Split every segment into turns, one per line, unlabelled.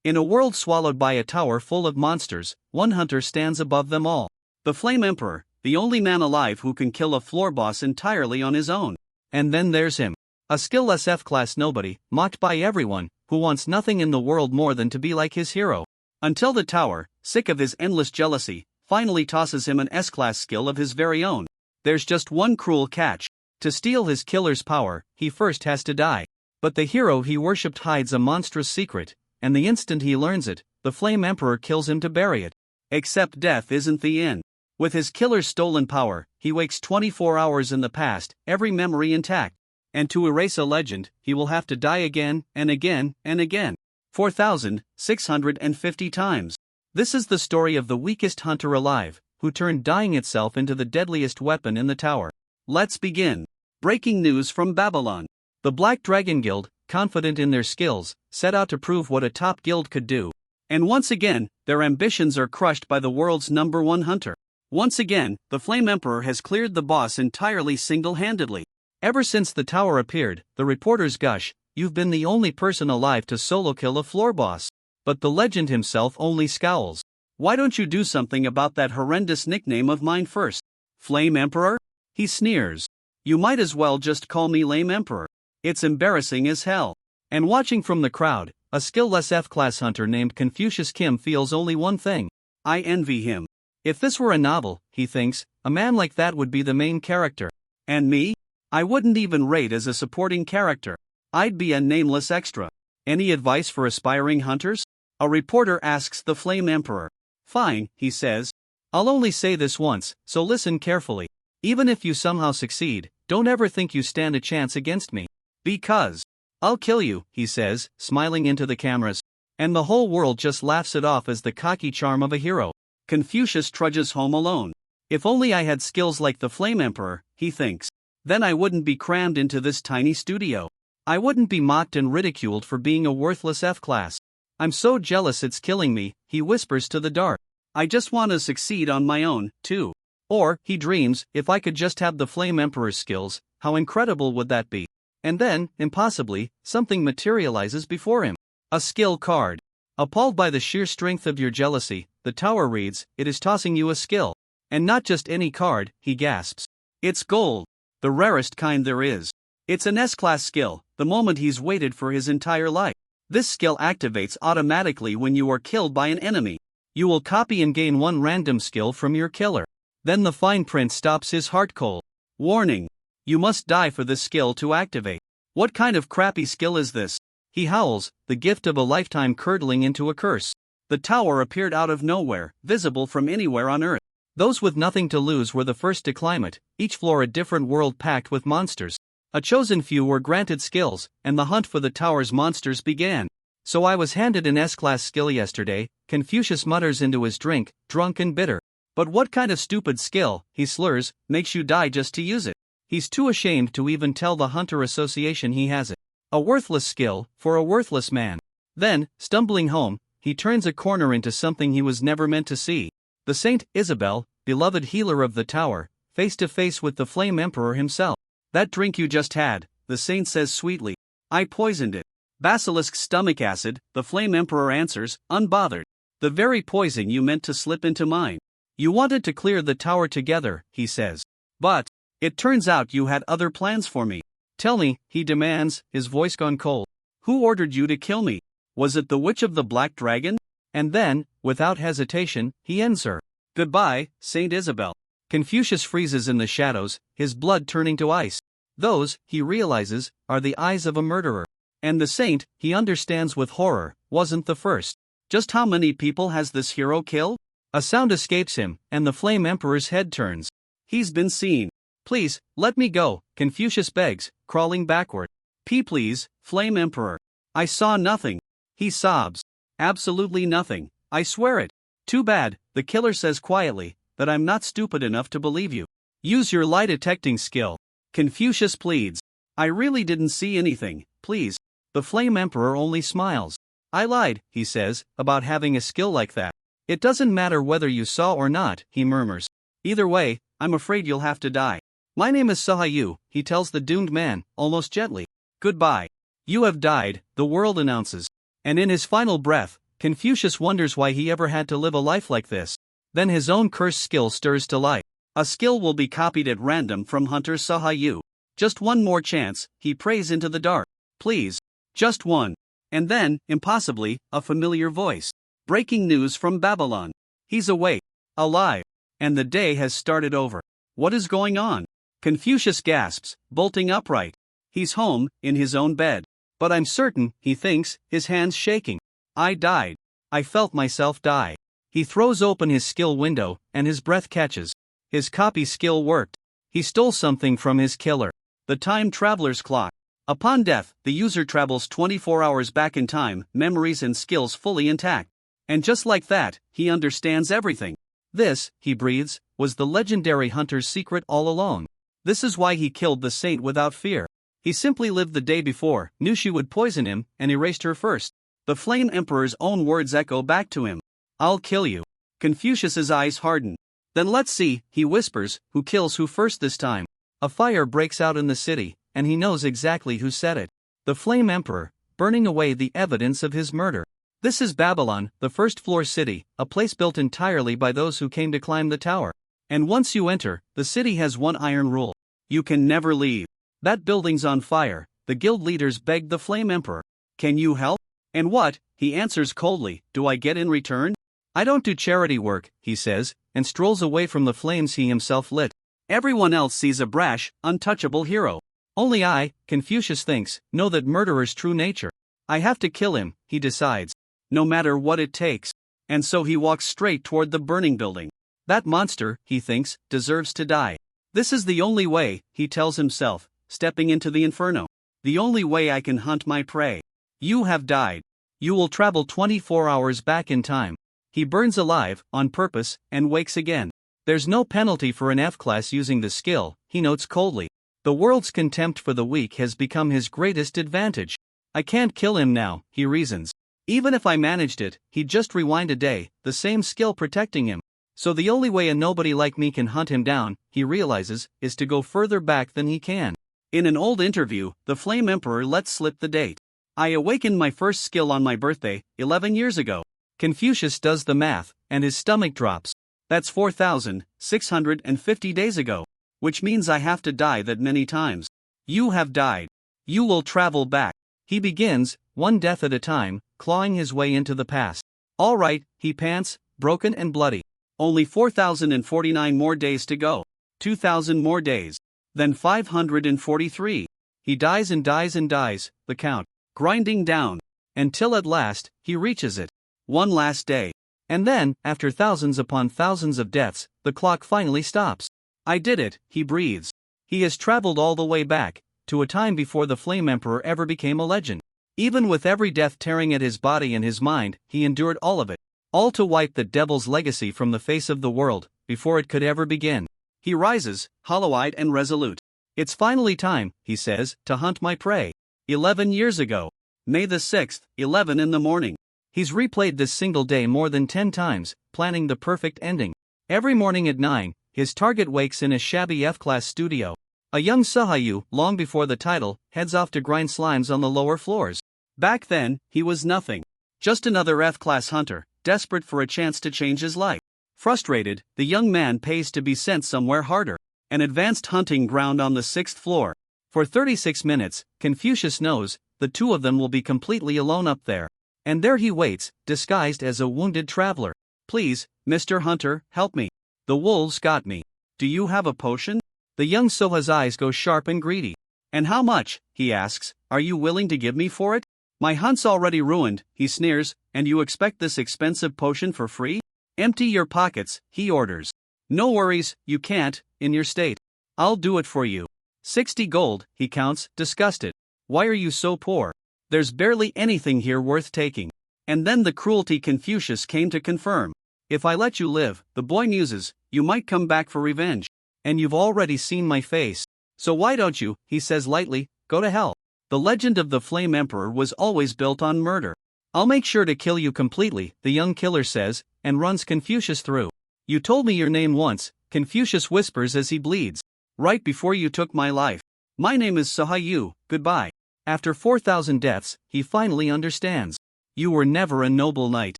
In a world swallowed by a tower full of monsters, one hunter stands above them all. The Flame Emperor, the only man alive who can kill a floor boss entirely on his own. And then there's him. A skillless F-class nobody, mocked by everyone, who wants nothing in the world more than to be like his hero. Until the tower, sick of his endless jealousy, finally tosses him an S-class skill of his very own. There's just one cruel catch. To steal his killer's power, he first has to die. But the hero he worshipped hides a monstrous secret, and the instant he learns it, the Flame Emperor kills him to bury it. Except death isn't the end. With his killer's stolen power, he wakes 24 hours in the past, every memory intact. And to erase a legend, he will have to die again, and again, and again. 4,650 times. This is the story of the weakest hunter alive, who turned dying itself into the deadliest weapon in the tower. Let's begin. Breaking news from Babylon. The Black Dragon Guild, confident in their skills, set out to prove what a top guild could do. And once again, their ambitions are crushed by the world's #1 hunter. Once again, the Flame Emperor has cleared the boss entirely single-handedly. Ever since the tower appeared, the reporters gush, "You've been the only person alive to solo kill a floor boss." But the legend himself only scowls. "Why don't you do something about that horrendous nickname of mine first? Flame Emperor?" He sneers. "You might as well just call me Lame Emperor. It's embarrassing as hell." And watching from the crowd, a skillless F-class hunter named Confucius Kim feels only one thing. I envy him. If this were a novel, he thinks, a man like that would be the main character. And me? I wouldn't even rate as a supporting character. I'd be a nameless extra. Any advice for aspiring hunters? A reporter asks the Flame Emperor. Fine, he says. I'll only say this once, so listen carefully. Even if you somehow succeed, don't ever think you stand a chance against me. Because I'll kill you, he says, smiling into the cameras. And the whole world just laughs it off as the cocky charm of a hero. Confucius trudges home alone. If only I had skills like the Flame Emperor, he thinks. Then I wouldn't be crammed into this tiny studio. I wouldn't be mocked and ridiculed for being a worthless F-class. I'm so jealous it's killing me, he whispers to the dark. I just want to succeed on my own, too. Or, he dreams, if I could just have the Flame Emperor's skills, how incredible would that be? And then, impossibly, something materializes before him. A skill card. Appalled by the sheer strength of your jealousy, the tower reads, it is tossing you a skill. And not just any card, he gasps. It's gold. The rarest kind there is. It's an S-class skill, the moment he's waited for his entire life. This skill activates automatically when you are killed by an enemy. You will copy and gain one random skill from your killer. Then the fine print stops his heart cold. Warning. You must die for this skill to activate. What kind of crappy skill is this? He howls, the gift of a lifetime curdling into a curse. The tower appeared out of nowhere, visible from anywhere on Earth. Those with nothing to lose were the first to climb it, each floor a different world packed with monsters. A chosen few were granted skills, and the hunt for the tower's monsters began. So I was handed an S-class skill yesterday, Confucius mutters into his drink, drunk and bitter. But what kind of stupid skill, he slurs, makes you die just to use it? He's too ashamed to even tell the Hunter Association he has it. A worthless skill, for a worthless man. Then, stumbling home, he turns a corner into something he was never meant to see. The Saint Isabel, beloved healer of the tower, face to face with the Flame Emperor himself. That drink you just had, the saint says sweetly. I poisoned it. Basilisk stomach acid, the Flame Emperor answers, unbothered. The very poison you meant to slip into mine. You wanted to clear the tower together, he says. But it turns out you had other plans for me. Tell me, he demands, his voice gone cold. Who ordered you to kill me? Was it the Witch of the Black Dragon? And then, without hesitation, he ends her. Goodbye, Saint Isabel. Confucius freezes in the shadows, his blood turning to ice. Those, he realizes, are the eyes of a murderer. And the saint, he understands with horror, wasn't the first. Just how many people has this hero killed? A sound escapes him, and the Flame Emperor's head turns. He's been seen. Please, let me go, Confucius begs, crawling backward. Please, Flame Emperor. I saw nothing. He sobs. Absolutely nothing, I swear it. Too bad, the killer says quietly, that I'm not stupid enough to believe you. Use your lie detecting skill. Confucius pleads. I really didn't see anything, please. The Flame Emperor only smiles. I lied, he says, about having a skill like that. It doesn't matter whether you saw or not, he murmurs. Either way, I'm afraid you'll have to die. My name is Sahayu, he tells the doomed man, almost gently. Goodbye. You have died, the world announces. And in his final breath, Confucius wonders why he ever had to live a life like this. Then his own cursed skill stirs to life. A skill will be copied at random from Hunter Sahayu. Just one more chance, he prays into the dark. Please. Just one. And then, impossibly, a familiar voice. Breaking news from Babylon. He's awake. Alive. And the day has started over. What is going on? Confucius gasps, bolting upright. He's home, in his own bed. But I'm certain, he thinks, his hands shaking. I died. I felt myself die. He throws open his skill window, and his breath catches. His copy skill worked. He stole something from his killer. The time traveler's clock. Upon death, the user travels 24 hours back in time, memories and skills fully intact. And just like that, he understands everything. This, he breathes, was the legendary hunter's secret all along. This is why he killed the saint without fear. He simply lived the day before, knew she would poison him, and erased her first. The Flame Emperor's own words echo back to him. I'll kill you. Confucius's eyes harden. Then let's see, he whispers, who kills who first this time. A fire breaks out in the city, and he knows exactly who set it. The Flame Emperor, burning away the evidence of his murder. This is Babylon, the first-floor city, a place built entirely by those who came to climb the tower. And once you enter, the city has one iron rule. You can never leave. That building's on fire. The guild leaders beg the Flame Emperor. Can you help? And what, he answers coldly, do I get in return? I don't do charity work, he says, and strolls away from the flames he himself lit. Everyone else sees a brash, untouchable hero. Only I, Confucius thinks, know that murderer's true nature. I have to kill him, he decides. No matter what it takes. And so he walks straight toward the burning building. That monster, he thinks, deserves to die. This is the only way, he tells himself, stepping into the inferno. The only way I can hunt my prey. You have died. You will travel 24 hours back in time. He burns alive, on purpose, and wakes again. There's no penalty for an F-class using the skill, he notes coldly. The world's contempt for the weak has become his greatest advantage. I can't kill him now, he reasons. Even if I managed it, he'd just rewind a day, the same skill protecting him. So the only way a nobody like me can hunt him down, he realizes, is to go further back than he can. In an old interview, the Flame Emperor lets slip the date. I awakened my first skill on my birthday, 11 years ago. Confucius does the math, and his stomach drops. That's 4,650 days ago. Which means I have to die that many times. You have died. You will travel back. He begins, one death at a time, clawing his way into the past. All right, he pants, broken and bloody. Only 4,049 more days to go. 2,000 more days. Then 543. He dies and dies and dies, the count, grinding down. Until at last, he reaches it. One last day. And then, after thousands upon thousands of deaths, the clock finally stops. I did it, he breathes. He has traveled all the way back, to a time before the Flame Emperor ever became a legend. Even with every death tearing at his body and his mind, he endured all of it. All to wipe the devil's legacy from the face of the world, before it could ever begin. He rises, hollow-eyed and resolute. It's finally time, he says, to hunt my prey. 11 years ago. May the 6th, 11 in the morning. He's replayed this single day more than 10 times, planning the perfect ending. Every morning at 9, his target wakes in a shabby F-class studio. A young Sahayu, long before the title, heads off to grind slimes on the lower floors. Back then, he was nothing. Just another F-class hunter, desperate for a chance to change his life. Frustrated, the young man pays to be sent somewhere harder. An advanced hunting ground on the 6th floor. For 36 minutes, Confucius knows, the two of them will be completely alone up there. And there he waits, disguised as a wounded traveler. Please, Mr. Hunter, help me. The wolves got me. Do you have a potion? The young Soha's eyes go sharp and greedy. And how much, he asks, are you willing to give me for it? My hunt's already ruined, he sneers, and you expect this expensive potion for free? Empty your pockets, he orders. No worries, you can't, in your state. I'll do it for you. 60 gold, he counts, disgusted. Why are you so poor? There's barely anything here worth taking. And then the cruelty Confucius came to confirm. If I let you live, the boy muses, you might come back for revenge. And you've already seen my face. So why don't you, he says lightly, go to hell. The legend of the Flame Emperor was always built on murder. I'll make sure to kill you completely, the young killer says, and runs Confucius through. You told me your name once, Confucius whispers as he bleeds. Right before you took my life. My name is Sahayu, goodbye. After 4,000 deaths, he finally understands. You were never a noble knight.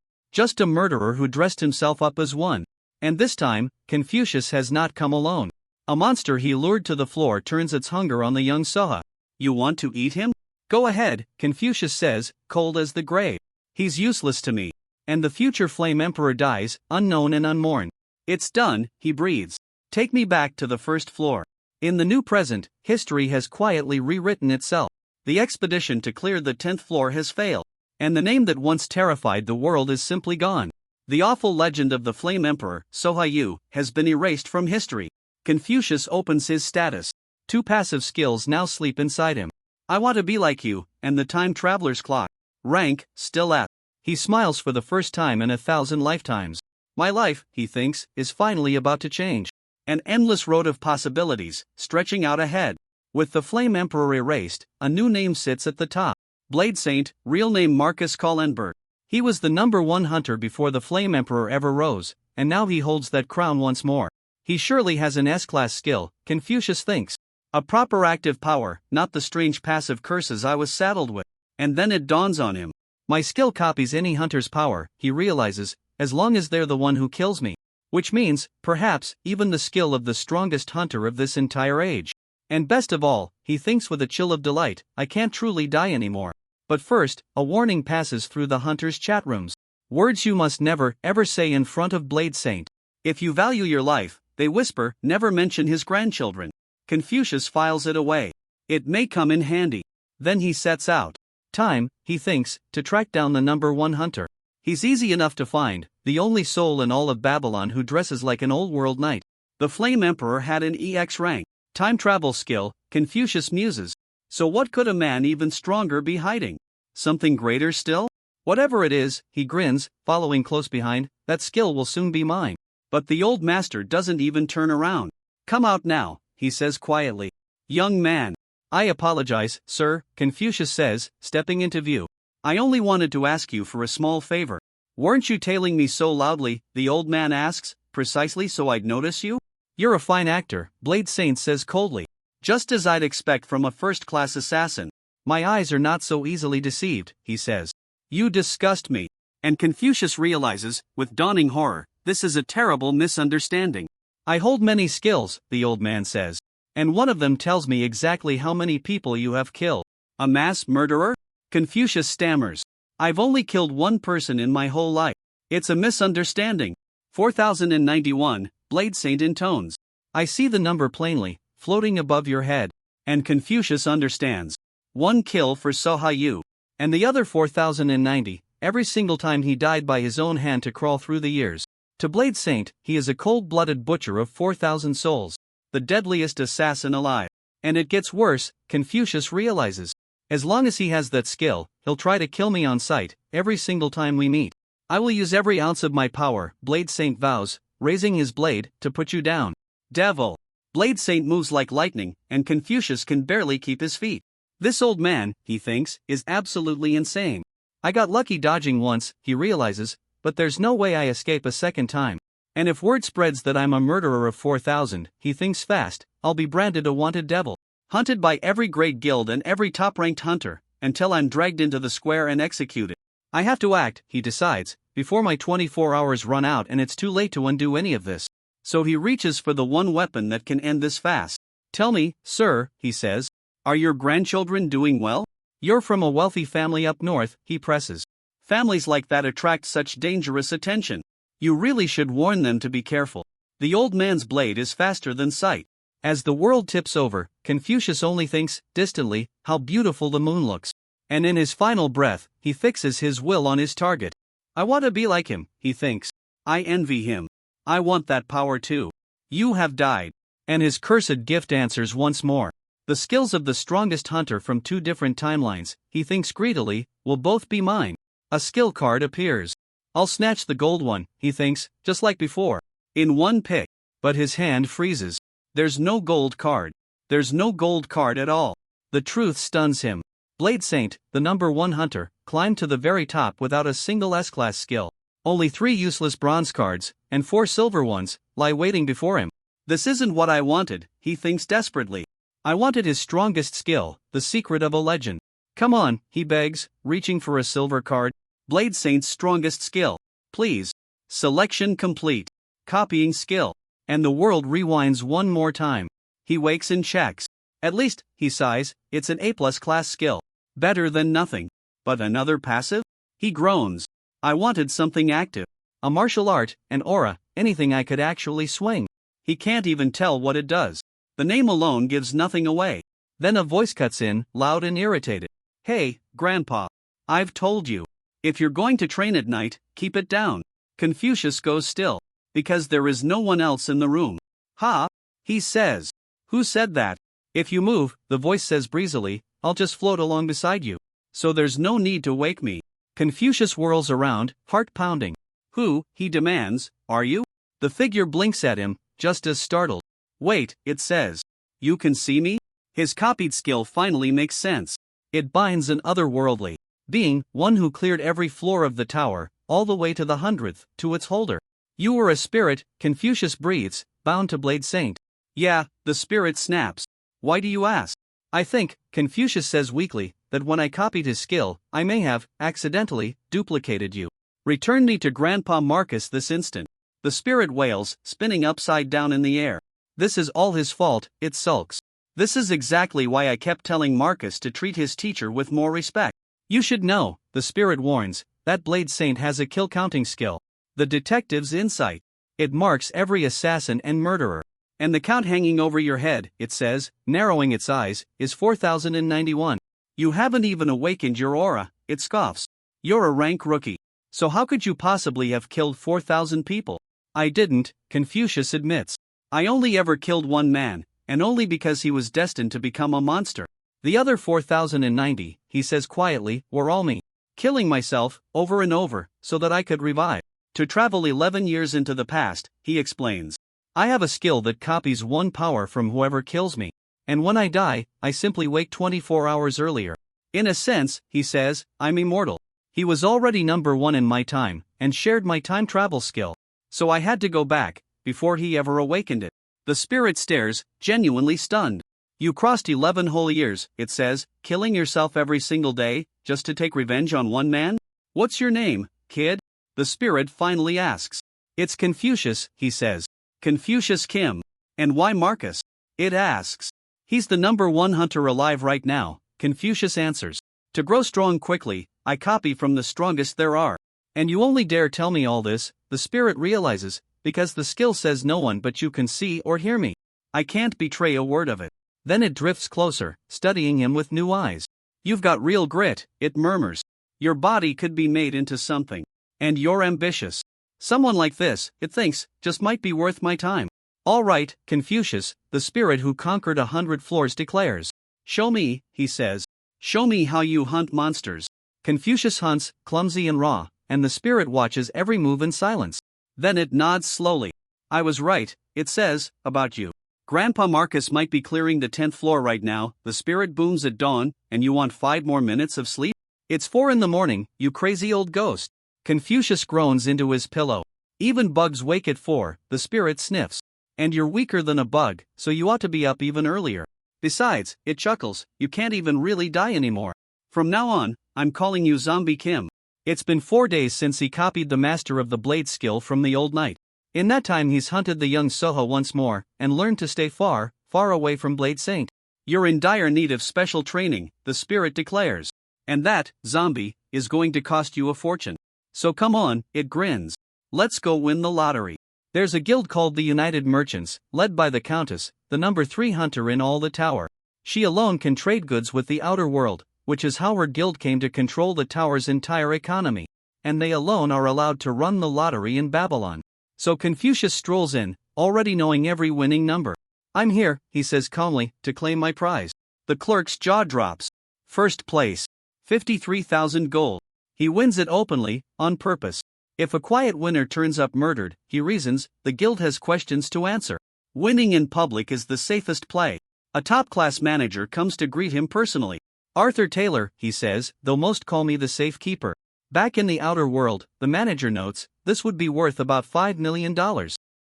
Just a murderer who dressed himself up as one. And this time, Confucius has not come alone. A monster he lured to the floor turns its hunger on the young Soha. You want to eat him? Go ahead, Confucius says, cold as the grave. He's useless to me. And the future Flame Emperor dies, unknown and unmourned. It's done, he breathes. Take me back to the first floor. In the new present, history has quietly rewritten itself. The expedition to clear the 10th floor has failed. And the name that once terrified the world is simply gone. The awful legend of the Flame Emperor, Soha Yu, has been erased from history. Confucius opens his status. 2 passive skills now sleep inside him. I want to be like you, and the time traveler's clock. Rank, still at. He smiles for the first time in 1,000 lifetimes. My life, he thinks, is finally about to change. An endless road of possibilities, stretching out ahead. With the Flame Emperor erased, a new name sits at the top. Blade Saint, real name Marcus Kallenberg. He was the #1 hunter before the Flame Emperor ever rose, and now he holds that crown once more. He surely has an S-class skill, Confucius thinks. A proper active power, not the strange passive curses I was saddled with. And then it dawns on him. My skill copies any hunter's power, he realizes, as long as they're the one who kills me. Which means, perhaps, even the skill of the strongest hunter of this entire age. And best of all, he thinks with a chill of delight, I can't truly die anymore. But first, a warning passes through the hunter's chat rooms. Words you must never, ever say in front of Blade Saint. If you value your life, they whisper, never mention his grandchildren. Confucius files it away. It may come in handy. Then he sets out. Time, he thinks, to track down the #1 hunter. He's easy enough to find, the only soul in all of Babylon who dresses like an old world knight. The Flame Emperor had an EX rank. Time travel skill, Confucius muses. So what could a man even stronger be hiding? Something greater still? Whatever it is, he grins, following close behind, that skill will soon be mine. But the old master doesn't even turn around. Come out now, he says quietly. Young man. I apologize, sir, Confucius says, stepping into view. I only wanted to ask you for a small favor. Weren't you tailing me so loudly, the old man asks, precisely so I'd notice you? You're a fine actor, Blade Saint says coldly. Just as I'd expect from a first-class assassin. My eyes are not so easily deceived, he says. You disgust me. And Confucius realizes, with dawning horror, this is a terrible misunderstanding. I hold many skills, the old man says. And one of them tells me exactly how many people you have killed. A mass murderer? Confucius stammers. I've only killed one person in my whole life. It's a misunderstanding. 4091, Blade Saint intones. I see the number plainly, floating above your head. And Confucius understands. 1 kill for Soha Yu. And the other 4090, every single time he died by his own hand to crawl through the years. To Blade Saint, he is a cold-blooded butcher of 4,000 souls. The deadliest assassin alive. And it gets worse, Confucius realizes. As long as he has that skill, he'll try to kill me on sight, every single time we meet. I will use every ounce of my power, Blade Saint vows, raising his blade, to put you down. Devil. Blade Saint moves like lightning, and Confucius can barely keep his feet. This old man, he thinks, is absolutely insane. I got lucky dodging once, he realizes, but there's no way I escape a second time. And if word spreads that I'm a murderer of 4,000, he thinks fast, I'll be branded a wanted devil. Hunted by every great guild and every top-ranked hunter, until I'm dragged into the square and executed. I have to act, he decides, before my 24 hours run out and it's too late to undo any of this. So he reaches for the one weapon that can end this fast. Tell me, sir, he says, are your grandchildren doing well? You're from a wealthy family up north, he presses. Families like that attract such dangerous attention. You really should warn them to be careful. The old man's blade is faster than sight. As the world tips over, Confucius only thinks, distantly, how beautiful the moon looks. And in his final breath, he fixes his will on his target. I want to be like him, he thinks. I envy him. I want that power too. You have died. And his cursed gift answers once more. The skills of the strongest hunter from 2 different timelines, he thinks greedily, will both be mine. A skill card appears. I'll snatch the gold one, he thinks, just like before. In one pick. But his hand freezes. There's no gold card. There's no gold card at all. The truth stuns him. Blade Saint, the #1 hunter, climbed to the very top without a single S-class skill. Only 3 useless bronze cards, and 4 silver ones, lie waiting before him. This isn't what I wanted, he thinks desperately. I wanted his strongest skill, the secret of a legend. Come on, he begs, reaching for a silver card. Blade Saint's strongest skill. Please. Selection complete. Copying skill. And the world rewinds one more time. He wakes and checks. At least, he sighs, it's an A+ class skill. Better than nothing. But another passive? He groans. I wanted something active. A martial art, an aura, anything I could actually swing. He can't even tell what it does. The name alone gives nothing away. Then a voice cuts in, loud and irritated. Hey, Grandpa. I've told you. If you're going to train at night, keep it down. Confucius goes still. Because there is no one else in the room. Ha! He says. Who said that? If you move, the voice says breezily, I'll just float along beside you. So there's no need to wake me. Confucius whirls around, heart pounding. Who, he demands, are you? The figure blinks at him, just as startled. Wait, it says. You can see me? His copied skill finally makes sense. It binds an otherworldly being, one who cleared every floor of the tower, all the way to the 100th, to its holder. You were a spirit, Confucius breathes, bound to Blade Saint. Yeah, the spirit snaps. Why do you ask? I think, Confucius says weakly, that when I copied his skill, I may have, accidentally, duplicated you. Return me to Grandpa Marcus this instant. The spirit wails, spinning upside down in the air. This is all his fault, it sulks. This is exactly why I kept telling Marcus to treat his teacher with more respect. You should know, the spirit warns, that Blade Saint has a kill counting skill. The detective's insight. It marks every assassin and murderer. And the count hanging over your head, it says, narrowing its eyes, is 4091. You haven't even awakened your aura, it scoffs. You're a rank rookie. So how could you possibly have killed 4,000 people? I didn't, Confucius admits. I only ever killed one man, and only because he was destined to become a monster. The other 4,090, he says quietly, were all me. Killing myself, over and over, so that I could revive. To travel 11 years into the past, he explains. I have a skill that copies one power from whoever kills me. And when I die, I simply wake 24 hours earlier. In a sense, he says, I'm immortal. He was already number one in my time, and shared my time travel skill. So I had to go back, before he ever awakened it. The spirit stares, genuinely stunned. You crossed 11 whole years, it says, killing yourself every single day, just to take revenge on one man? What's your name, kid? The spirit finally asks. It's Confucius, he says. Confucius Kim. And why Marcus? It asks. He's the number one hunter alive right now, Confucius answers. To grow strong quickly, I copy from the strongest there are. And you only dare tell me all this, the spirit realizes, because the skill says no one but you can see or hear me. I can't betray a word of it. Then it drifts closer, studying him with new eyes. You've got real grit, it murmurs. Your body could be made into something. And you're ambitious. Someone like this, it thinks, just might be worth my time. All right, Confucius, the spirit who conquered 100 floors declares. Show me, he says. Show me how you hunt monsters. Confucius hunts, clumsy and raw, and the spirit watches every move in silence. Then it nods slowly. I was right, it says, about you. Grandpa Marcus might be clearing the 10th floor right now, the spirit booms at dawn, and you want 5 more minutes of sleep? It's 4 in the morning, you crazy old ghost. Confucius groans into his pillow. Even bugs wake at 4, the spirit sniffs. And you're weaker than a bug, so you ought to be up even earlier. Besides, it chuckles, you can't even really die anymore. From now on, I'm calling you Zombie Kim. It's been 4 days since he copied the master of the blade skill from the old knight. In that time he's hunted the young Soho once more, and learned to stay far, far away from Blade Saint. You're in dire need of special training, the spirit declares. And that, zombie, is going to cost you a fortune. So come on, it grins. Let's go win the lottery. There's a guild called the United Merchants, led by the Countess, the number 3 hunter in all the tower. She alone can trade goods with the outer world, which is how her guild came to control the tower's entire economy. And they alone are allowed to run the lottery in Babylon. So Confucius strolls in, already knowing every winning number. I'm here, he says calmly, to claim my prize. The clerk's jaw drops. First place. 53,000 gold. He wins it openly, on purpose. If a quiet winner turns up murdered, he reasons, the guild has questions to answer. Winning in public is the safest play. A top-class manager comes to greet him personally. Arthur Taylor, he says, though most call me the safekeeper. Back in the outer world, the manager notes, this would be worth about $5 million.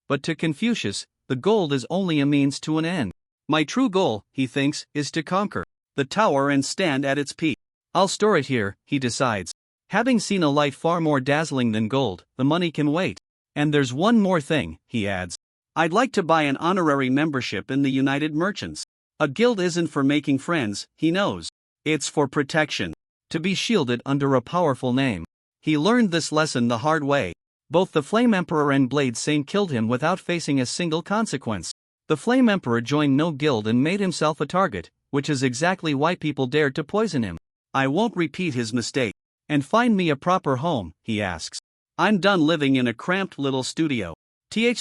But to Confucius, the gold is only a means to an end. My true goal, he thinks, is to conquer the tower and stand at its peak. I'll store it here, he decides. Having seen a light far more dazzling than gold, the money can wait. And there's one more thing, he adds. I'd like to buy an honorary membership in the United Merchants. A guild isn't for making friends, he knows. It's for protection. To be shielded under a powerful name. He learned this lesson the hard way. Both the Flame Emperor and Blade Saint killed him without facing a single consequence. The Flame Emperor joined no guild and made himself a target, which is exactly why people dared to poison him. I won't repeat his mistake. And find me a proper home, he asks. I'm done living in a cramped little studio.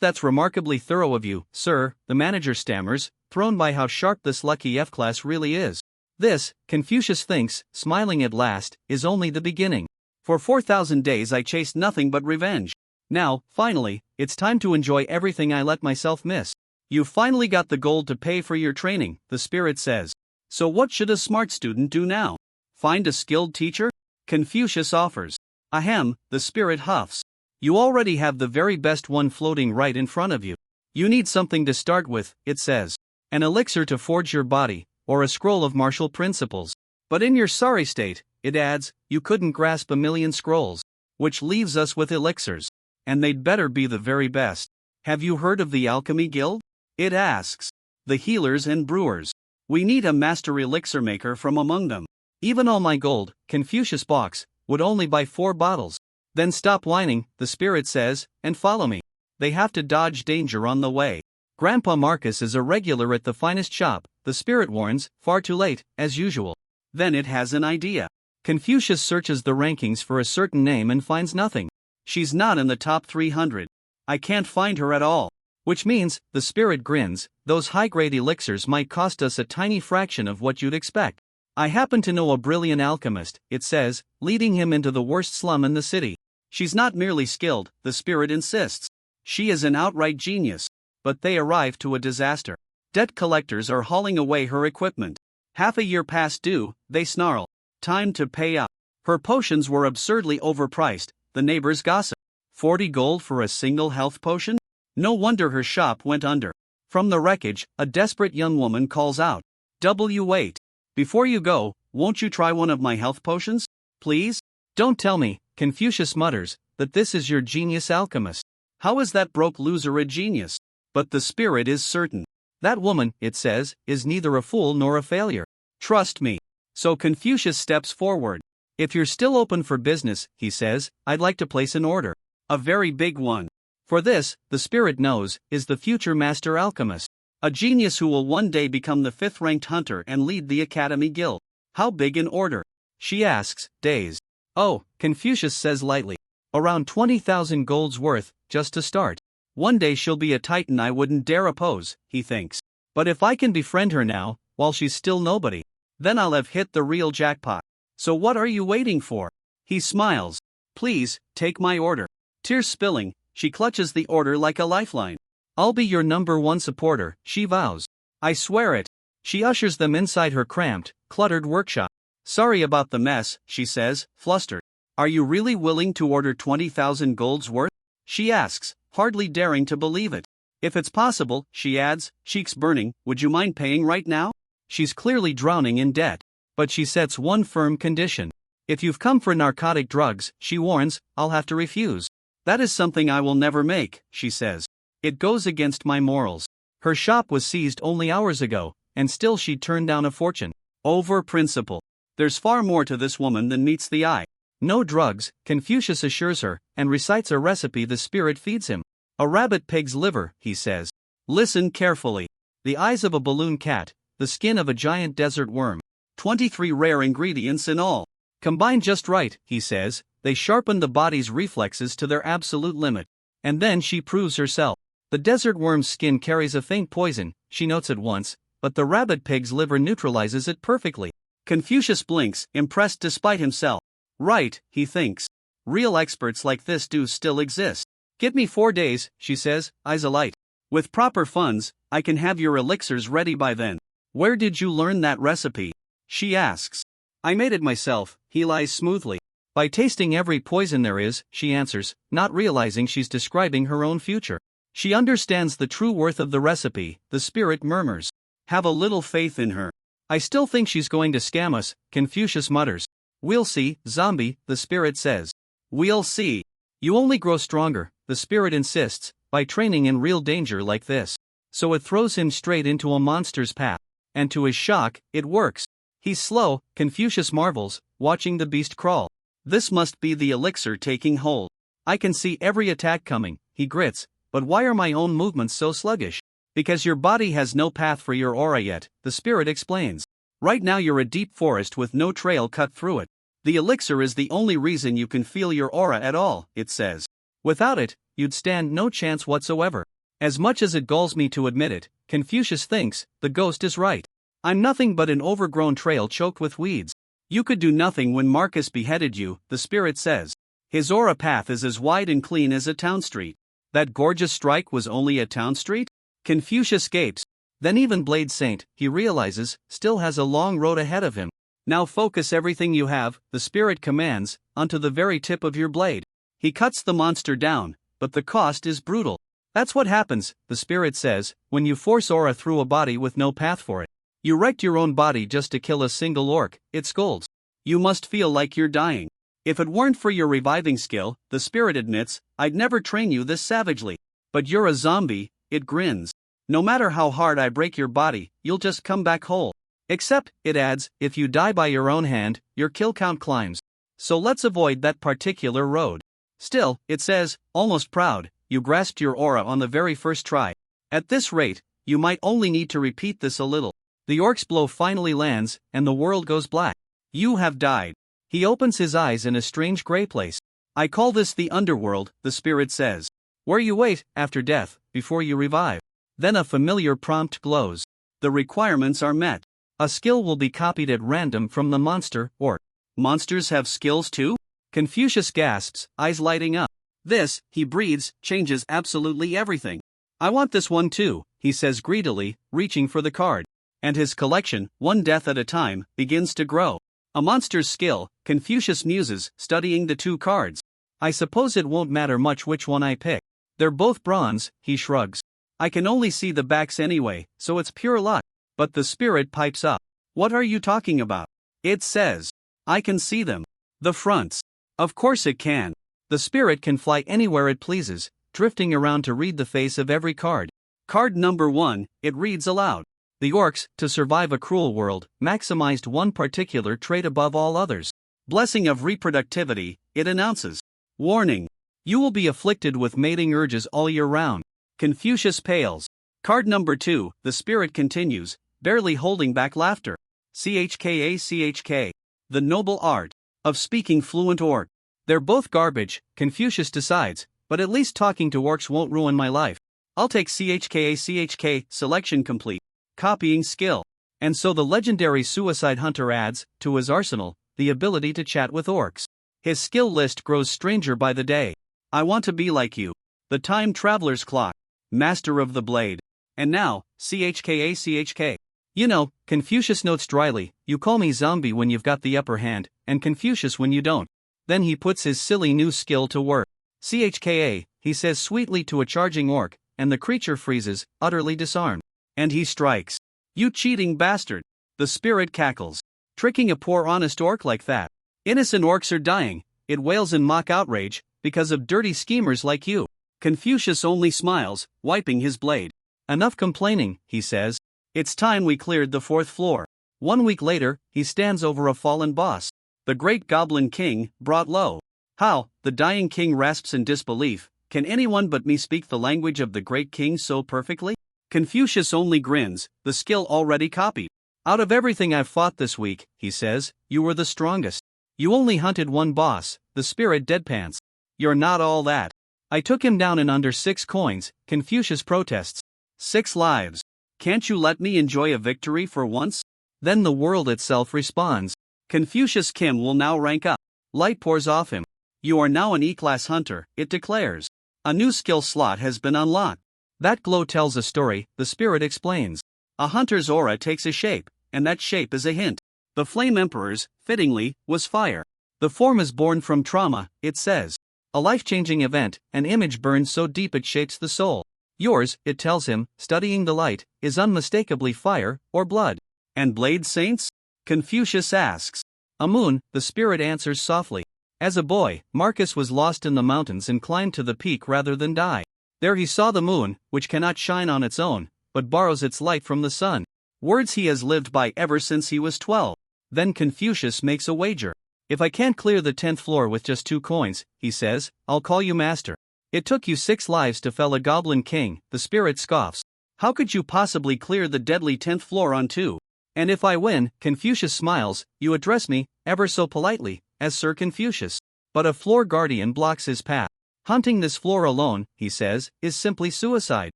That's remarkably thorough of you, sir, the manager stammers, thrown by how sharp this lucky F-class really is. This, Confucius thinks, smiling at last, is only the beginning. For 4,000 days I chased nothing but revenge. Now, finally, it's time to enjoy everything I let myself miss. You've finally got the gold to pay for your training, the spirit says. So what should a smart student do now? Find a skilled teacher? Confucius offers. Ahem, the spirit huffs. You already have the very best one floating right in front of you. You need something to start with, it says. An elixir to forge your body, or a scroll of martial principles. But in your sorry state, it adds, you couldn't grasp a million scrolls. Which leaves us with elixirs. And they'd better be the very best. Have you heard of the alchemy guild? It asks. The healers and brewers. We need a master elixir maker from among them. Even all my gold, Confucius balks, would only buy 4 bottles. Then stop whining, the spirit says, and follow me. They have to dodge danger on the way. Grandpa Marcus is a regular at the finest shop, the spirit warns, far too late, as usual. Then it has an idea. Confucius searches the rankings for a certain name and finds nothing. She's not in the top 300. I can't find her at all. Which means, the spirit grins, those high-grade elixirs might cost us a tiny fraction of what you'd expect. I happen to know a brilliant alchemist, it says, leading him into the worst slum in the city. She's not merely skilled, the spirit insists. She is an outright genius. But they arrive to a disaster. Debt collectors are hauling away her equipment. Half a year past due, they snarl. Time to pay up. Her potions were absurdly overpriced, the neighbors gossip. 40 gold for a single health potion? No wonder her shop went under. From the wreckage, a desperate young woman calls out. Wait. Before you go, won't you try one of my health potions? Please? Don't tell me, Confucius mutters, that this is your genius alchemist. How is that broke loser a genius? But the spirit is certain. That woman, it says, is neither a fool nor a failure. Trust me. So Confucius steps forward. If you're still open for business, he says, I'd like to place an order. A very big one. For this, the spirit knows, is the future master alchemist. A genius who will one day become the 5th-ranked hunter and lead the Academy Guild. How big an order? She asks, dazed. Oh, Confucius says lightly. Around 20,000 gold's worth, just to start. One day she'll be a titan I wouldn't dare oppose, he thinks. But if I can befriend her now, while she's still nobody, then I'll have hit the real jackpot. So what are you waiting for? He smiles. Please, take my order. Tears spilling, she clutches the order like a lifeline. I'll be your #1 supporter, she vows. I swear it. She ushers them inside her cramped, cluttered workshop. Sorry about the mess, she says, flustered. Are you really willing to order 20,000 gold's worth? She asks, hardly daring to believe it. If it's possible, she adds, cheeks burning, would you mind paying right now? She's clearly drowning in debt. But she sets one firm condition. If you've come for narcotic drugs, she warns, I'll have to refuse. That is something I will never make, she says. It goes against my morals. Her shop was seized only hours ago, and still she turned down a fortune. Over principle. There's far more to this woman than meets the eye. No drugs, Confucius assures her, and recites a recipe the spirit feeds him. A rabbit pig's liver, he says. Listen carefully. The eyes of a balloon cat, the skin of a giant desert worm. 23 rare ingredients in all. Combined just right, he says, they sharpen the body's reflexes to their absolute limit. And then she proves herself. The desert worm's skin carries a faint poison, she notes at once, but the rabbit pig's liver neutralizes it perfectly. Confucius blinks, impressed despite himself. Right, he thinks. Real experts like this do still exist. Give me 4 days, she says, eyes alight. With proper funds, I can have your elixirs ready by then. Where did you learn that recipe? She asks. I made it myself, he lies smoothly. By tasting every poison there is, she answers, not realizing she's describing her own future. She understands the true worth of the recipe, the spirit murmurs. Have a little faith in her. I still think she's going to scam us, Confucius mutters. We'll see, zombie, the spirit says. We'll see. You only grow stronger, the spirit insists, by training in real danger like this. So it throws him straight into a monster's path. And to his shock, it works. He's slow, Confucius marvels, watching the beast crawl. This must be the elixir taking hold. I can see every attack coming, he grits, but why are my own movements so sluggish? Because your body has no path for your aura yet, the spirit explains. Right now you're a deep forest with no trail cut through it. The elixir is the only reason you can feel your aura at all, it says. Without it, you'd stand no chance whatsoever. As much as it galls me to admit it, Confucius thinks, the ghost is right. I'm nothing but an overgrown trail choked with weeds. You could do nothing when Marcus beheaded you, the spirit says. His aura path is as wide and clean as a town street. That gorgeous strike was only a town street? Confucius gapes. Then even Blade Saint, he realizes, still has a long road ahead of him. Now focus everything you have, the spirit commands, onto the very tip of your blade. He cuts the monster down, but the cost is brutal. That's what happens, the spirit says, when you force aura through a body with no path for it. You wrecked your own body just to kill a single orc, it scolds. You must feel like you're dying. If it weren't for your reviving skill, the spirit admits, I'd never train you this savagely. But you're a zombie, it grins. No matter how hard I break your body, you'll just come back whole. Except, it adds, if you die by your own hand, your kill count climbs. So let's avoid that particular road. Still, it says, almost proud, you grasped your aura on the very first try. At this rate, you might only need to repeat this a little. The orc's blow finally lands, and the world goes black. You have died. He opens his eyes in a strange gray place. I call this the underworld, the spirit says. Where you wait, after death, before you revive. Then a familiar prompt glows. The requirements are met. A skill will be copied at random from the monster, or monsters have skills too? Confucius gasps, eyes lighting up. This, he breathes, changes absolutely everything. I want this one too, he says greedily, reaching for the card. And his collection, one death at a time, begins to grow. A monster's skill, Confucius muses, studying the two cards. I suppose it won't matter much which one I pick. They're both bronze, he shrugs. I can only see the backs anyway, so it's pure luck. But the spirit pipes up. What are you talking about? It says. I can see them. The fronts. Of course it can. The spirit can fly anywhere it pleases, drifting around to read the face of every card. Card number 1, it reads aloud. The orcs, to survive a cruel world, maximized one particular trait above all others. Blessing of reproductivity, it announces. Warning. You will be afflicted with mating urges all year round. Confucius pales. Card number 2, the spirit continues, barely holding back laughter. CHKA. The noble art of speaking fluent orc. They're both garbage, Confucius decides, but at least talking to orcs won't ruin my life. I'll take CHKA, selection complete. Copying skill. And so the legendary suicide hunter adds, to his arsenal, the ability to chat with orcs. His skill list grows stranger by the day. I want to be like you. The time traveler's clock. Master of the blade. And now, CHKA. You know, Confucius notes dryly, you call me zombie when you've got the upper hand, and Confucius when you don't. Then he puts his silly new skill to work. CHKA, he says sweetly to a charging orc, and the creature freezes, utterly disarmed. And he strikes. You cheating bastard. The spirit cackles. Tricking a poor honest orc like that. Innocent orcs are dying, it wails in mock outrage, because of dirty schemers like you. Confucius only smiles, wiping his blade. Enough complaining, he says. It's time we cleared the 4th floor. 1 week later, he stands over a fallen boss. The great goblin king, brought low. How, the dying king rasps in disbelief, can anyone but me speak the language of the great king so perfectly? Confucius only grins, the skill already copied. Out of everything I've fought this week, he says, you were the strongest. You only hunted one boss, the spirit deadpans. You're not all that. I took him down in under 6 coins, Confucius protests. 6 lives. Can't you let me enjoy a victory for once? Then the world itself responds. Confucius Kim will now rank up. Light pours off him. You are now an E-class hunter, it declares. A new skill slot has been unlocked. That glow tells a story, the spirit explains. A hunter's aura takes a shape, and that shape is a hint. The Flame Emperor's, fittingly, was fire. The form is born from trauma, it says. A life-changing event, an image burns so deep it shapes the soul. Yours, it tells him, studying the light, is unmistakably fire, or blood. And blade saints? Confucius asks. A moon, the spirit answers softly. As a boy, Marcus was lost in the mountains and climbed to the peak rather than die. There he saw the moon, which cannot shine on its own, but borrows its light from the sun. Words he has lived by ever since he was 12. Then Confucius makes a wager. If I can't clear the 10th floor with just 2 coins, he says, I'll call you master. It took you 6 lives to fell a goblin king, the spirit scoffs. How could you possibly clear the deadly 10th floor on 2? And if I win, Confucius smiles, you address me, ever so politely, as Sir Confucius. But a floor guardian blocks his path. Hunting this floor alone, he says, is simply suicide.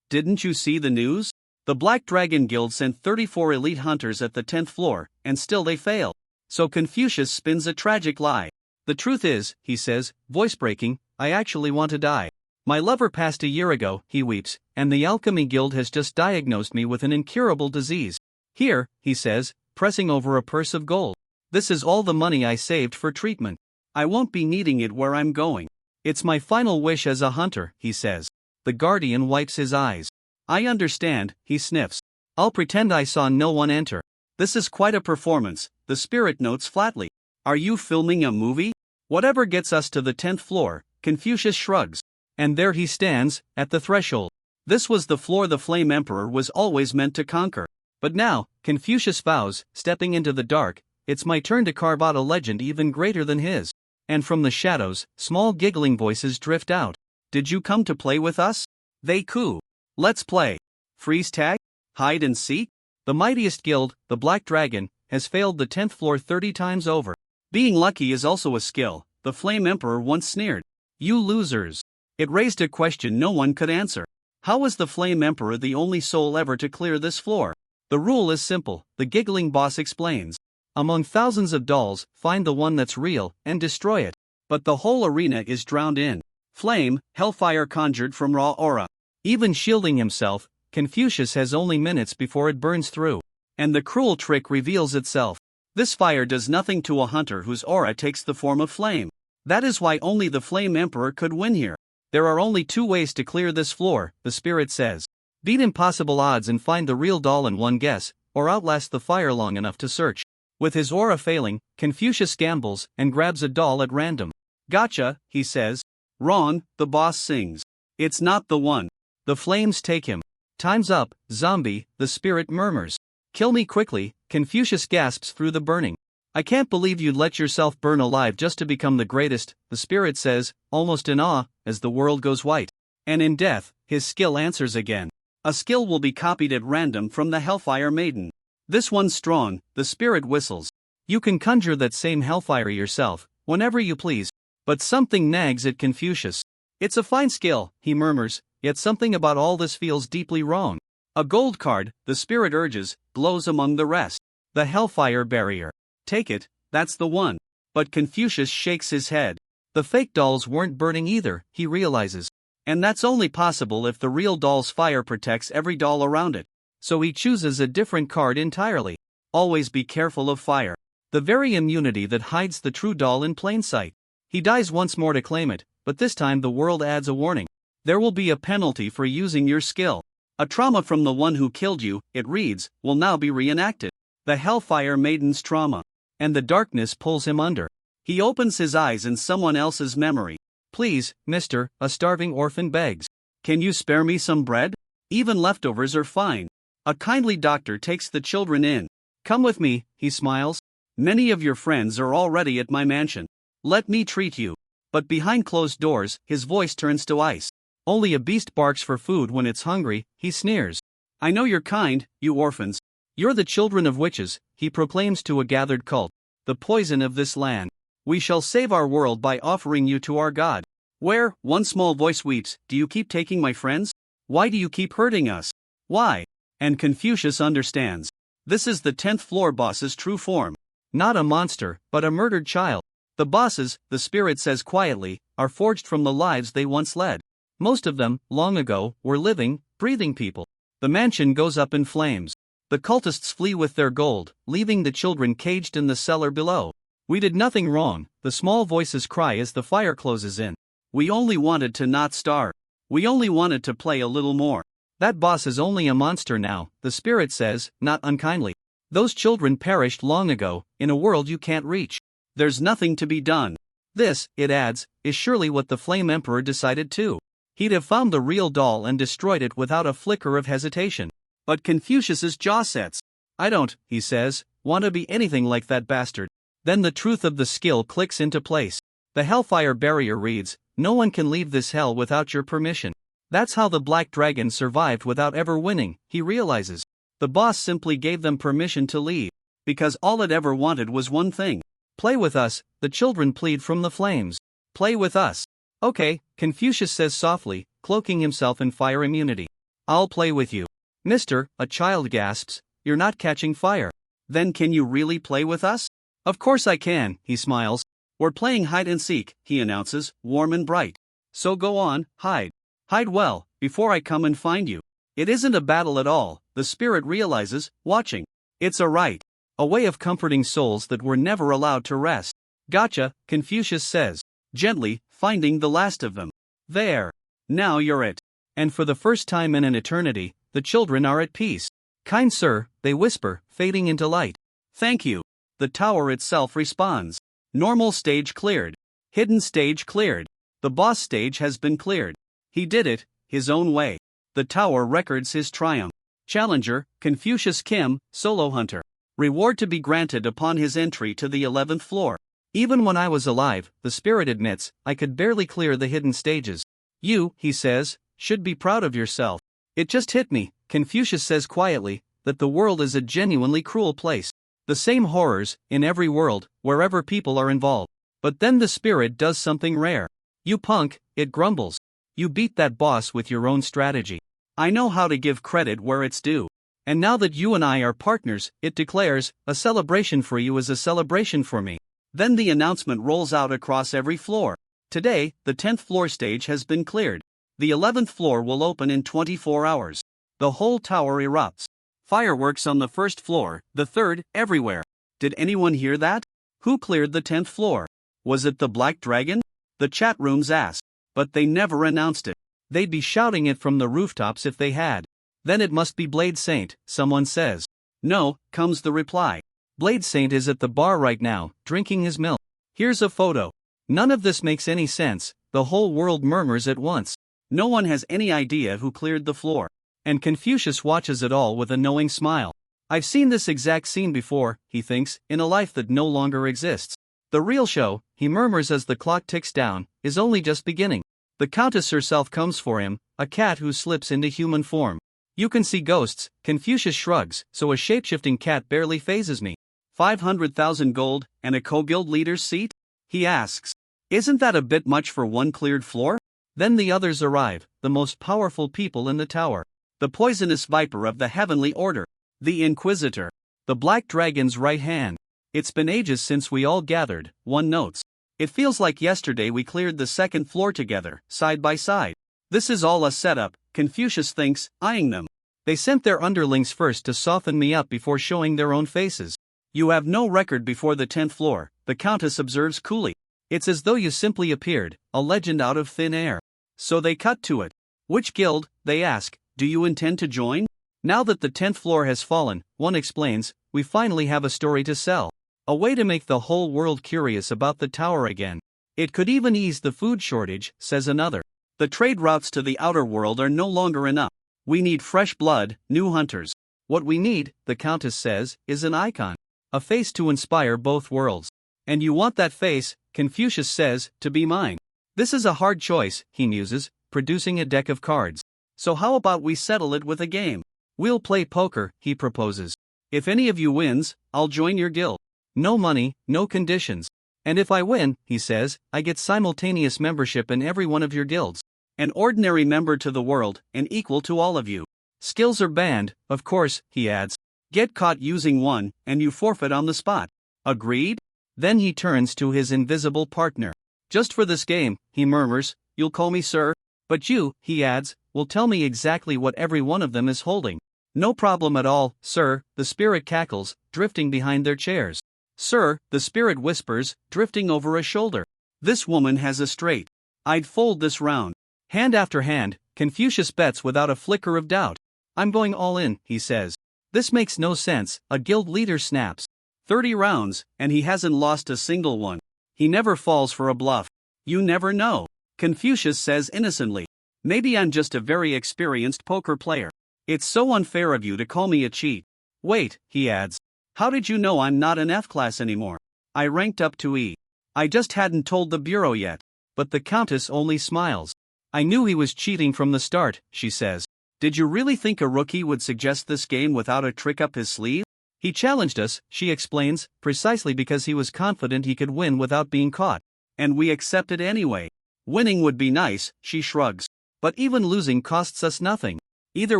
Didn't you see the news? The Black Dragon Guild sent 34 elite hunters at the 10th floor, and still they fail. So Confucius spins a tragic lie. The truth is, he says, voice breaking, I actually want to die. My lover passed a year ago, he weeps, and the Alchemy Guild has just diagnosed me with an incurable disease. Here, he says, pressing over a purse of gold. This is all the money I saved for treatment. I won't be needing it where I'm going. It's my final wish as a hunter, he says. The guardian wipes his eyes. I understand, he sniffs. I'll pretend I saw no one enter. This is quite a performance, the spirit notes flatly. Are you filming a movie? Whatever gets us to the 10th floor, Confucius shrugs. And there he stands, at the threshold. This was the floor the Flame Emperor was always meant to conquer. But now, Confucius vows, stepping into the dark, it's my turn to carve out a legend even greater than his. And from the shadows, small giggling voices drift out. Did you come to play with us? They coo. Let's play. Freeze tag? Hide and seek? The mightiest guild, the Black Dragon, has failed the 10th floor 30 times over. Being lucky is also a skill, the Flame Emperor once sneered. You losers. It raised a question no one could answer. How was the Flame Emperor the only soul ever to clear this floor? The rule is simple, the giggling boss explains. Among thousands of dolls, find the one that's real, and destroy it. But the whole arena is drowned in flame, hellfire conjured from raw aura. Even shielding himself, Confucius has only minutes before it burns through. And the cruel trick reveals itself. This fire does nothing to a hunter whose aura takes the form of flame. That is why only the Flame Emperor could win here. There are only 2 ways to clear this floor, the spirit says. Beat impossible odds and find the real doll in one guess, or outlast the fire long enough to search. With his aura failing, Confucius gambles and grabs a doll at random. Gotcha, he says. Wrong, the boss sings. It's not the one. The flames take him. Time's up, zombie, the spirit murmurs. Kill me quickly, Confucius gasps through the burning. I can't believe you'd let yourself burn alive just to become the greatest, the spirit says, almost in awe, as the world goes white. And in death, his skill answers again. A skill will be copied at random from the Hellfire Maiden. This one's strong, the spirit whistles. You can conjure that same hellfire yourself, whenever you please. But something nags at Confucius. It's a fine skill, he murmurs, yet something about all this feels deeply wrong. A gold card, the spirit urges, glows among the rest. The Hellfire Barrier. Take it, that's the one. But Confucius shakes his head. The fake dolls weren't burning either, he realizes. And that's only possible if the real doll's fire protects every doll around it. So he chooses a different card entirely. Always be careful of fire. The very immunity that hides the true doll in plain sight. He dies once more to claim it, but this time the world adds a warning. There will be a penalty for using your skill. A trauma from the one who killed you, it reads, will now be reenacted. The Hellfire Maiden's trauma. And the darkness pulls him under. He opens his eyes in someone else's memory. Please, mister, a starving orphan begs. Can you spare me some bread? Even leftovers are fine. A kindly doctor takes the children in. Come with me, he smiles. Many of your friends are already at my mansion. Let me treat you. But behind closed doors, his voice turns to ice. Only a beast barks for food when it's hungry, he sneers. I know you're kind, you orphans. You're the children of witches, he proclaims to a gathered cult. The poison of this land. We shall save our world by offering you to our God. Where, one small voice weeps, do you keep taking my friends? Why do you keep hurting us? Why? And Confucius understands. This is the 10th floor boss's true form. Not a monster, but a murdered child. The bosses, the spirit says quietly, are forged from the lives they once led. Most of them, long ago, were living, breathing people. The mansion goes up in flames. The cultists flee with their gold, leaving the children caged in the cellar below. We did nothing wrong, the small voices cry as the fire closes in. We only wanted to not starve. We only wanted to play a little more. That boss is only a monster now, the spirit says, not unkindly. Those children perished long ago, in a world you can't reach. There's nothing to be done. This, it adds, is surely what the Flame Emperor decided too. He'd have found the real doll and destroyed it without a flicker of hesitation. But Confucius's jaw sets. I don't, he says, want to be anything like that bastard. Then the truth of the skill clicks into place. The Hellfire Barrier reads, no one can leave this hell without your permission. That's how the Black Dragon survived without ever winning, he realizes. The boss simply gave them permission to leave, because all it ever wanted was one thing. Play with us, the children plead from the flames. Play with us. Okay, Confucius says softly, cloaking himself in fire immunity. I'll play with you. Mister, a child gasps, you're not catching fire. Then can you really play with us? Of course I can, he smiles. We're playing hide and seek, he announces, warm and bright. So go on, hide. Hide well, before I come and find you. It isn't a battle at all, the spirit realizes, watching. It's a rite. A way of comforting souls that were never allowed to rest. Gotcha, Confucius says, gently, finding the last of them. There. Now you're it. And for the first time in an eternity, the children are at peace. Kind sir, they whisper, fading into light. Thank you. The tower itself responds. Normal stage cleared. Hidden stage cleared. The boss stage has been cleared. He did it, his own way. The tower records his triumph. Challenger, Confucius Kim, solo hunter. Reward to be granted upon his entry to the 11th floor. Even when I was alive, the spirit admits, I could barely clear the hidden stages. You, he says, should be proud of yourself. It just hit me, Confucius says quietly, that the world is a genuinely cruel place. The same horrors, in every world, wherever people are involved. But then the spirit does something rare. You punk, it grumbles. You beat that boss with your own strategy. I know how to give credit where it's due. And now that you and I are partners, it declares, a celebration for you is a celebration for me. Then the announcement rolls out across every floor. Today, the 10th floor stage has been cleared. The 11th floor will open in 24 hours. The whole tower erupts. Fireworks on the first floor, the third, everywhere. Did anyone hear that? Who cleared the 10th floor? Was it the Black Dragon? The chat rooms asked. But they never announced it. They'd be shouting it from the rooftops if they had. Then it must be Blade Saint, someone says. No, comes the reply. Blade Saint is at the bar right now, drinking his milk. Here's a photo. None of this makes any sense, the whole world murmurs at once. No one has any idea who cleared the floor. And Confucius watches it all with a knowing smile. I've seen this exact scene before, he thinks, in a life that no longer exists. The real show, he murmurs as the clock ticks down, is only just beginning. The Countess herself comes for him, a cat who slips into human form. You can see ghosts, Confucius shrugs, so a shapeshifting cat barely phases me. 500,000 gold, and a co-guild leader's seat? He asks. Isn't that a bit much for one cleared floor? Then the others arrive, the most powerful people in the tower. The poisonous viper of the heavenly order. The Inquisitor. The Black Dragon's right hand. It's been ages since we all gathered, one notes. It feels like yesterday we cleared the 2nd floor together, side by side. This is all a setup, Confucius thinks, eyeing them. They sent their underlings first to soften me up before showing their own faces. You have no record before the 10th floor, the Countess observes coolly. It's as though you simply appeared, a legend out of thin air. So they cut to it. Which guild, they ask, do you intend to join? Now that the 10th floor has fallen, one explains, we finally have a story to sell. A way to make the whole world curious about the tower again. It could even ease the food shortage, says another. The trade routes to the outer world are no longer enough. We need fresh blood, new hunters. What we need, the Countess says, is an icon. A face to inspire both worlds. And you want that face, Confucius says, to be mine. This is a hard choice, he muses, producing a deck of cards. So how about we settle it with a game? We'll play poker, he proposes. If any of you wins, I'll join your guild. No money, no conditions. And if I win, he says, I get simultaneous membership in every one of your guilds. An ordinary member to the world, and equal to all of you. Skills are banned, of course, he adds. Get caught using one, and you forfeit on the spot. Agreed? Then he turns to his invisible partner. Just for this game, he murmurs, you'll call me sir? But you, he adds, will tell me exactly what every one of them is holding. No problem at all, sir, the spirit cackles, drifting behind their chairs. Sir, the spirit whispers, drifting over a shoulder. This woman has a straight. I'd fold this round. Hand after hand, Confucius bets without a flicker of doubt. I'm going all in, he says. This makes no sense, a guild leader snaps. 30 rounds, and he hasn't lost a single one. He never falls for a bluff. You never know. Confucius says innocently. Maybe I'm just a very experienced poker player. It's so unfair of you to call me a cheat. Wait, he adds. How did you know I'm not an F class anymore? I ranked up to E. I just hadn't told the bureau yet. But the Countess only smiles. I knew he was cheating from the start, she says. Did you really think a rookie would suggest this game without a trick up his sleeve? He challenged us, she explains, precisely because he was confident he could win without being caught. And we accepted anyway. Winning would be nice, she shrugs. But even losing costs us nothing. Either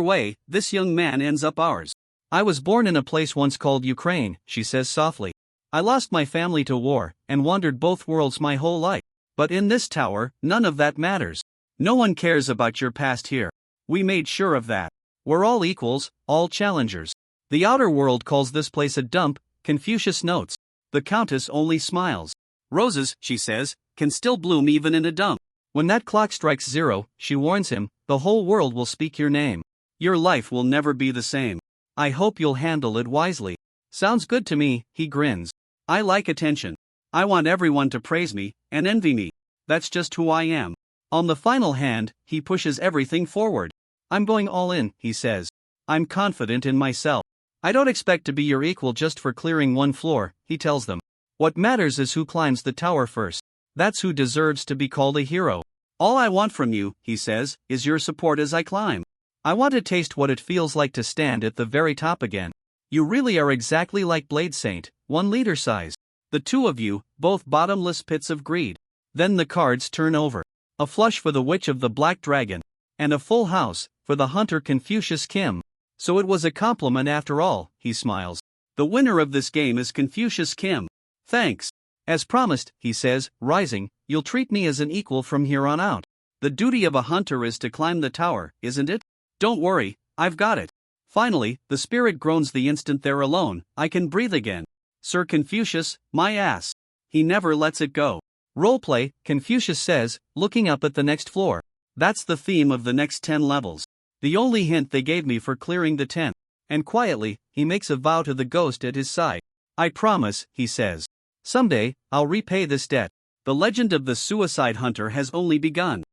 way, this young man ends up ours. I was born in a place once called Ukraine, she says softly. I lost my family to war, and wandered both worlds my whole life. But in this tower, none of that matters. No one cares about your past here. We made sure of that. We're all equals, all challengers. The outer world calls this place a dump, Confucius notes. The Countess only smiles. Roses, she says, can still bloom even in a dump. When that clock strikes 0, she warns him, the whole world will speak your name. Your life will never be the same. I hope you'll handle it wisely. Sounds good to me, he grins. I like attention. I want everyone to praise me, and envy me. That's just who I am. On the final hand, he pushes everything forward. I'm going all in, he says. I'm confident in myself. I don't expect to be your equal just for clearing one floor, he tells them. What matters is who climbs the tower first. That's who deserves to be called a hero. All I want from you, he says, is your support as I climb. I want to taste what it feels like to stand at the very top again. You really are exactly like Blade Saint, 1 liter size. The two of you, both bottomless pits of greed. Then the cards turn over. A flush for the Witch of the Black Dragon. And a full house, for the hunter Confucius Kim. So it was a compliment after all, he smiles. The winner of this game is Confucius Kim. Thanks. As promised, he says, rising, you'll treat me as an equal from here on out. The duty of a hunter is to climb the tower, isn't it? Don't worry, I've got it. Finally, the spirit groans the instant they're alone. I can breathe again. Sir Confucius, my ass. He never lets it go. Roleplay, Confucius says, looking up at the next floor. That's the theme of the next 10 levels. The only hint they gave me for clearing the 10th. And quietly, he makes a vow to the ghost at his side. I promise, he says. Someday, I'll repay this debt. The legend of the suicide hunter has only begun.